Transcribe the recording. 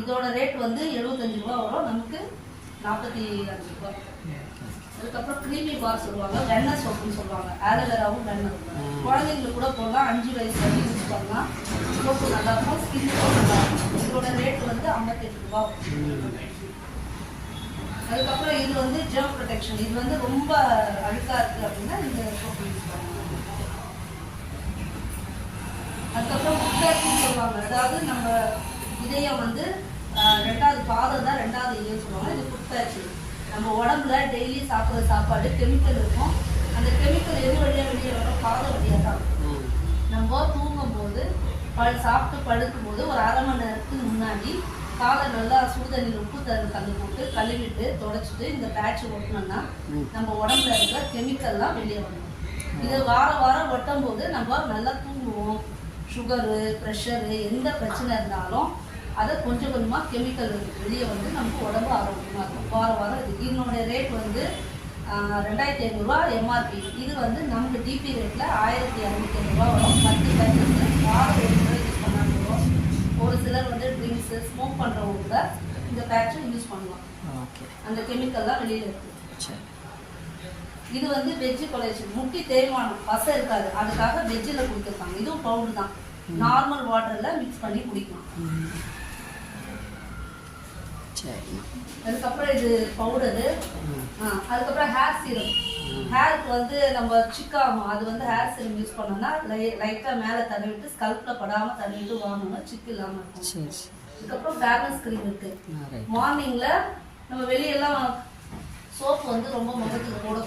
இதோட ரேட் வந்து 75 ரூபா வரும், நமக்கு 45 ரூபா. அதுக்கப்புறம் க்ரீமி பார் சொல்லுவாங்க, வெண்ணெய் சோப்புன்னு சொல்லுவாங்க, ஆலோவேராவும் வெண்ணெய். குழந்தைங்களுக்கு கூட போடலாம், 5 வயசு வரைக்கும் யூஸ் பண்ணலாம். சோப்பு நல்லாயிருக்கும், ஸ்கின்னுக்கும் நல்லாயிருக்கும். இதோட ரேட் வந்து 58 ரூபா. அதுக்கப்புறம் இது வந்து ஜெர்ம் ப்ரொடெக்ஷன். இது வந்து ரொம்ப அழுக்காக இருக்குது அப்படின்னா இந்த சோப்பு யூஸ் பண்ணலாம். அதுக்கப்புறம் புத்தாச்சின்னு சொல்லுவாங்க, அதாவது நம்ம இதயம் வந்து 2வது பாதம் தான் 2வது இதயம் சொல்லுவாங்க. இது புத்தாச்சி. நம்ம உடம்புல டெய்லி சாப்பிட்ற சாப்பாடு கெமிக்கல் இருக்கும். அந்த கெமிக்கல் எது வழியாக வெளியே வரும்? பாதம் வழியாக தான். நம்ம தூங்கும்போது சாப்பிட்டு படுக்கும்போது ஒரு அரை மணி நேரத்துக்கு முன்னாடி காலை நல்லா சுடுதண்ணியில் உப்பு தண்ணி போட்டு கழுவிட்டு தொடச்சிட்டு இந்த பேட்ச் ஒட்டினோம்னா நம்ம உடம்புல இருக்கிற கெமிக்கல்லாம் வெளியே வரும். இதை வாரம் ஒட்டும் போது நம்ம நல்லா தூங்குவோம். சுகரு, ப்ரெஷரு, எந்த பிரச்சனை இருந்தாலும் அதை கொஞ்சம் கொஞ்சமாக கெமிக்கல் வெளியே வந்து நமக்கு உடம்பு ஆரோக்கியமாக இருக்கும். வாரம் இது. இதனுடைய ரேட் வந்து 2500 ரூபா எம்ஆர்பி. இது வந்து நமக்கு டிபி ரேட்டில் 1250 ரூபா வரும். 10 பேக்கெட் வாரம் ஒரு முறை யூஸ் பண்ணாலும். ஒரு சிலர் வந்து ட்ரிங்க்ஸு, ஸ்மோக் பண்ணுறவங்க கூட இந்த பேட்சை யூஸ் பண்ணலாம். அந்த கெமிக்கல்லாம் வெளியில் இருக்குது. இது வந்து வெஜ்ஜு கொலேஷன், முட்டி தேய்மானம், பசை இருக்காது, அதுக்காக வெஜ்ஜில் கொடுத்துருக்காங்க. இதுவும் பவுடர் தான், நார்மல் வாட்டரில் மிக்ஸ் பண்ணி குடிக்கலாம். அதுக்கப்புறம் இது பவுடரு. அதுக்கப்புறம் ஹேர் சீரம். ஹேருக்கு வந்து நம்ம சிக்காகும், அது வந்து ஹேர் சீரம் யூஸ் பண்ணோம்னா லைட்டாக மேலே தடவிட்டு ஸ்கல்ப்பில் படாமல் தடவிட்டு வாங்கணும், சிக்கு இல்லாமல் இருக்கும். அதுக்கப்புறம் ஃபேர்னஸ் க்ரீம் இருக்குது. மார்னிங்கில் நம்ம வெளியெல்லாம் சோப்பு வந்து ரொம்ப முகத்துக்கு போட